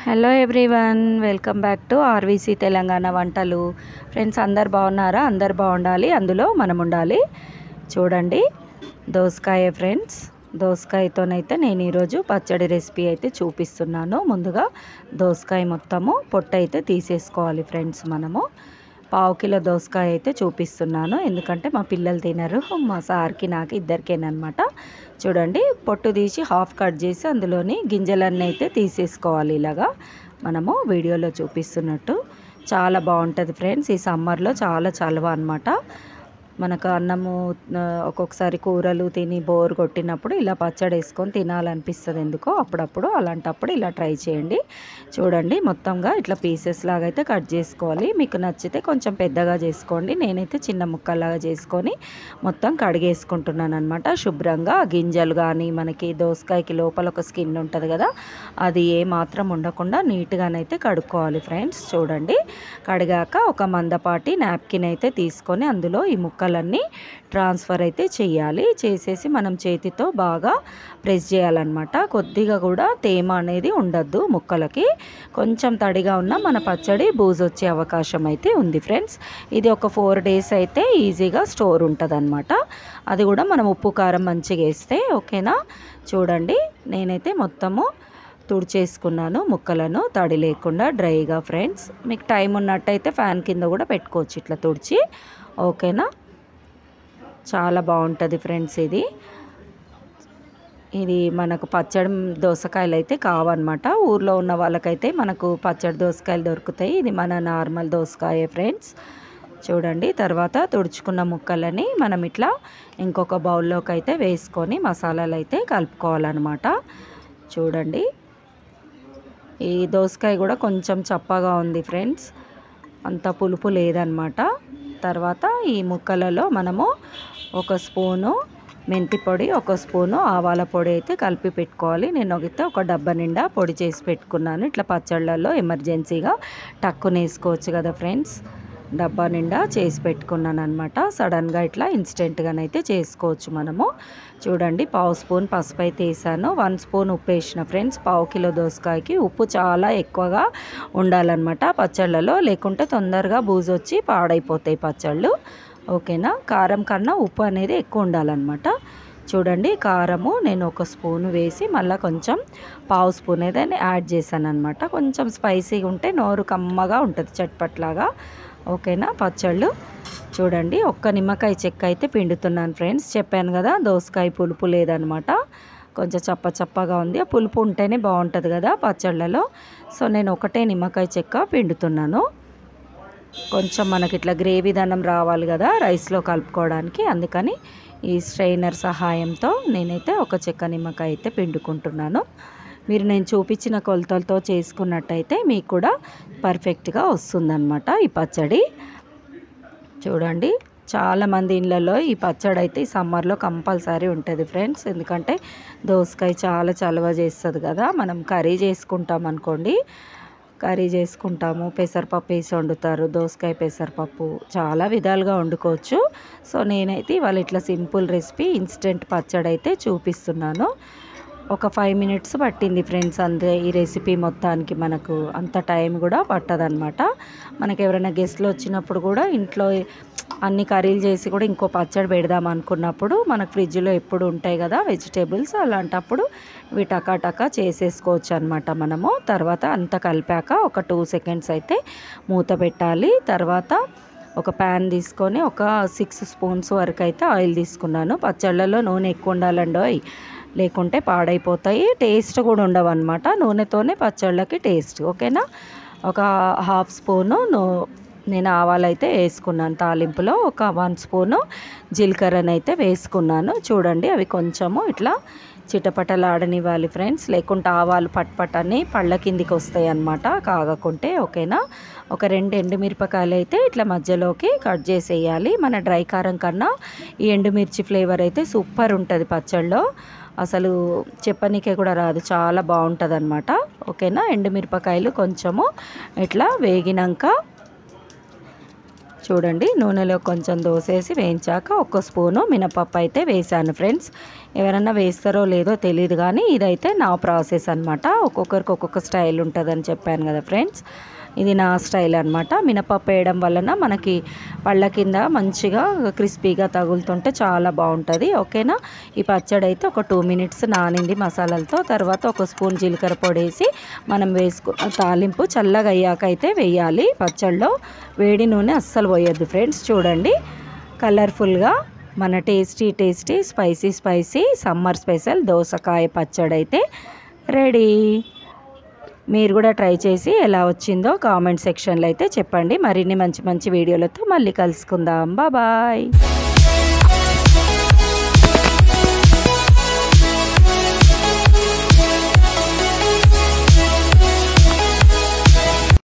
Hello everyone, welcome back to RVC Telangana వంటలు. Friends, అందరు బాగున్నారా? అందరు బాగుండాలి, అందులో మనం ఉండాలి. చూడండి, దోసకాయ ఫ్రెండ్స్. దోసకాయతోనైతే నేను ఈరోజు పచ్చడి రెసిపీ అయితే చూపిస్తున్నాను. ముందుగా దోసకాయ మొత్తము పొట్టు అయితే తీసేసుకోవాలి ఫ్రెండ్స్. మనము పావు కిలో దోసకాయ అయితే చూపిస్తున్నాను, ఎందుకంటే మా పిల్లలు తినరు, మా సార్కి నాకు ఇద్దరికేనమాట. చూడండి, పొట్టు తీసి హాఫ్ కట్ చేసి అందులోని గింజలన్నీ అయితే తీసేసుకోవాలి. ఇలాగా మనము వీడియోలో చూపిస్తున్నట్టు చాలా బాగుంటుంది ఫ్రెండ్స్. ఈ సమ్మర్లో చాలా చలువ అనమాట. మనకు అన్నము ఒక్కొక్కసారి కూరలు తిని బోర్ కొట్టినప్పుడు ఇలా పచ్చడి వేసుకొని తినాలనిపిస్తుంది ఎందుకో అప్పుడప్పుడు. అలాంటప్పుడు ఇలా ట్రై చేయండి. చూడండి, మొత్తంగా ఇట్లా పీసెస్ లాగా అయితే కట్ చేసుకోవాలి. మీకు నచ్చితే కొంచెం పెద్దగా చేసుకోండి. నేనైతే చిన్న ముక్కలాగా చేసుకొని మొత్తం కడిగేసుకుంటున్నాను అనమాట. శుభ్రంగా గింజలు కానీ, మనకి దోసకాయకి లోపల ఒక స్కిన్ ఉంటుంది కదా, అది ఏ మాత్రం ఉండకుండా నీట్గానైతే కడుక్కోవాలి ఫ్రెండ్స్. చూడండి, కడిగాక ఒక మందపాటి నాప్కిన్ అయితే తీసుకొని అందులో ఈ ముక్కలన్నీ ట్రాన్స్ఫర్ అయితే చేయాలి. చేసేసి మనం చేతితో బాగా ప్రెస్ చేయాలన్నమాట. కొద్దిగా కూడా తేమ అనేది ఉండద్దు ముక్కలకి. కొంచెం తడిగా ఉన్న మన పచ్చడి బూజు వచ్చే అవకాశం అయితే ఉంది ఫ్రెండ్స్. ఇది ఒక 4 days అయితే ఈజీగా స్టోర్ ఉంటుంది అనమాట. అది కూడా మనం ఉప్పు కారం మంచిగా వేస్తే ఓకేనా. చూడండి, నేనైతే మొత్తము తుడిచేసుకున్నాను ముక్కలను, తడి లేకుండా డ్రైగా ఫ్రెండ్స్. మీకు టైం ఉన్నట్టయితే ఫ్యాన్ కింద కూడా పెట్టుకోవచ్చు ఇట్లా తుడిచి, ఓకేనా. చాలా బాగుంటుంది ఫ్రెండ్స్. ఇది మనకు పచ్చడి దోసకాయలు అయితే కావన్నమాట. ఊర్లో ఉన్న వాళ్ళకైతే మనకు పచ్చడి దోసకాయలు దొరుకుతాయి. ఇది మన నార్మల్ దోసకాయ ఫ్రెండ్స్. చూడండి, తర్వాత తుడుచుకున్న ముక్కలని మనం ఇట్లా ఇంకొక బౌల్లోకి అయితే వేసుకొని మసాలాలు అయితే కలుపుకోవాలన్నమాట. చూడండి, ఈ దోసకాయ కూడా కొంచెం చప్పగా ఉంది ఫ్రెండ్స్, అంత పులుపు లేదనమాట. తర్వాత ఈ ముక్కలలో మనము 1 స్పూను మెంతి పొడి, 1 స్పూను ఆవాల పొడి అయితే కలిపి పెట్టుకోవాలి. నేను అయితే ఒక డబ్బా నిండా పొడి చేసి పెట్టుకున్నాను. ఇట్లా పచ్చళ్ళల్లో ఎమర్జెన్సీగా టక్కున వేసుకోవచ్చు కదా ఫ్రెండ్స్. డబ్బా నిండా చేసి పెట్టుకున్నాను అనమాట. సడన్గా ఇట్లా ఇన్స్టెంట్గానైతే చేసుకోవచ్చు మనము. చూడండి, పావు స్పూన్ పసుపు అయితే వేసాను, 1 స్పూన్ ఉప్పు వేసిన ఫ్రెండ్స్. పావు కిలో దోసకాయకి ఉప్పు చాలా ఎక్కువగా ఉండాలన్నమాట పచ్చళ్ళలో, లేకుంటే తొందరగా బూజు వచ్చి పాడైపోతాయి పచ్చళ్ళు, ఓకేనా. కారం కన్నా ఉప్పు అనేది ఎక్కువ ఉండాలన్నమాట. చూడండి, కారము నేను 1 స్పూన్ వేసి మళ్ళీ కొంచెం పావు స్పూన్ ఏదైనా యాడ్ చేశాను అనమాట. కొంచెం స్పైసీగా ఉంటే నోరు కమ్మగా ఉంటుంది, చట్పట్లాగా, ఓకేనా పచ్చళ్ళు. చూడండి, 1 నిమ్మకాయ చెక్క అయితే పిండుతున్నాను ఫ్రెండ్స్. చెప్పాను కదా, దోసకాయ పులుపు లేదనమాట, కొంచెం చప్పగా ఉంది. ఆ పులుపు ఉంటేనే బాగుంటుంది కదా పచ్చళ్ళలో. సో నేను 1 నిమ్మకాయ చెక్క పిండుతున్నాను. కొంచెం మనకి ఇట్లా గ్రేవీ దనం రావాలి కదా రైస్లో కలుపుకోవడానికి, అందుకని ఈ స్ట్రైనర్ సహాయంతో నేనైతే 1 చెక్క నిమ్మకాయ అయితే పిండుకుంటున్నాను. మీరు నేను చూపించిన కొలతలతో చేసుకున్నట్టయితే మీకు కూడా పర్ఫెక్ట్గా వస్తుందన్నమాట ఈ పచ్చడి. చూడండి, చాలామంది ఇళ్ళల్లో ఈ పచ్చడి అయితే ఈ సమ్మర్లో కంపల్సరీ ఉంటుంది ఫ్రెండ్స్. ఎందుకంటే దోసకాయ చాలా చలువ చేస్తుంది కదా. మనం కర్రీ చేసుకుంటాం అనుకోండి, కర్రీ చేసుకుంటాము, పెసరపప్పు వేసి వండుతారు, దోసకాయ పెసరపప్పు చాలా విధాలుగా వండుకోవచ్చు. సో నేనైతే ఇవాళ ఇట్లా సింపుల్ రెసిపీ ఇన్స్టెంట్ పచ్చడి అయితే చూపిస్తున్నాను. ఒక 5 minutes పట్టింది ఫ్రెండ్స్ అంతే ఈ రెసిపీ మొత్తానికి. మనకు అంత టైం కూడా పట్టదనమాట. మనకు ఎవరైనా గెస్ట్లు వచ్చినప్పుడు కూడా ఇంట్లో అన్ని కర్రీలు చేసి కూడా ఇంకో పచ్చడి పెడదాం అనుకున్నప్పుడు మనకు ఫ్రిడ్జ్లో ఎప్పుడు ఉంటాయి కదా వెజిటేబుల్స్, అలాంటప్పుడు ఇవి టకా చేసేసుకోవచ్చు అనమాట మనము. తర్వాత అంతా కలిపాక ఒక 2 seconds అయితే మూత పెట్టాలి. తర్వాత ఒక ప్యాన్ తీసుకొని ఒక 6 spoons వరకు అయితే ఆయిల్ తీసుకున్నాను. పచ్చళ్ళలో నూనె ఎక్కువ ఉండాలండి, లేకుంటే పాడైపోతాయి, టేస్ట్ కూడా ఉండవు అనమాట. నూనెతోనే పచ్చళ్ళకి టేస్ట్, ఓకేనా. ఒక 1/2 స్పూను నేను ఆవాలు అయితే వేసుకున్నాను తాలింపులో. ఒక 1 స్పూను జీలకర్రనైతే వేసుకున్నాను. చూడండి, అవి కొంచెము ఇట్లా చిటపటలాడనివ్వాలి ఫ్రెండ్స్, లేకుంటే ఆవాలు పట్పటని పళ్ళ కిందికి వస్తాయి అన్నమాట కాగకుంటే, ఓకేనా. ఒక 2 ఎండుమిరపకాయలు అయితే ఇట్లా మధ్యలోకి కట్ చేసేయాలి. మన డ్రై కారం కన్నా ఈ ఎండుమిర్చి ఫ్లేవర్ అయితే సూపర్ ఉంటుంది పచ్చళ్ళలో, అసలు చెప్పనీకే కూడా రాదు, చాలా బాగుంటుంది అనమాట, ఓకేనా. ఎండుమిరపకాయలు కొంచెము ఇట్లా వేగినాక చూడండి, నూనెలో కొంచెం దోసేసి వేయించాక 1 స్పూను మినపప్పు అయితే వేసాను ఫ్రెండ్స్. ఎవరన్నా వేస్తారో లేదో తెలియదు, కానీ ఇదైతే నా ప్రాసెస్ అనమాట. ఒక్కొక్కరికి ఒక్కొక్క స్టైల్ ఉంటుందని చెప్పాను కదా ఫ్రెండ్స్. ఇది నా స్టైల్ అనమాట. మినపప్పు వేయడం వలన మనకి పళ్ళ కింద మంచిగా క్రిస్పీగా తగులుతుంటే చాలా బాగుంటుంది. ఓకేనా. ఈ పచ్చడి అయితే ఒక 2 మినిట్స్ నానింది మసాలాలతో. తర్వాత ఒక స్పూన్ జీలకర్ర పొడి వేసి మనం వేసుకున్న తాలింపు చల్లగా అయ్యాక అయితే వేయాలి. పచ్చడిలో వేడి నూనె అస్సలు పోయొద్దు ఫ్రెండ్స్. చూడండి కలర్ఫుల్గా మన టేస్టీ స్పైసీ సమ్మర్ స్పెషల్ దోసకాయ పచ్చడి అయితే రెడీ. మీరు కూడా ట్రై చేసి ఎలా వచ్చిందో కామెంట్ సెక్షన్లో అయితే చెప్పండి. మరిన్ని మంచి వీడియోలతో మళ్ళీ కలుసుకుందాం. బాయ్.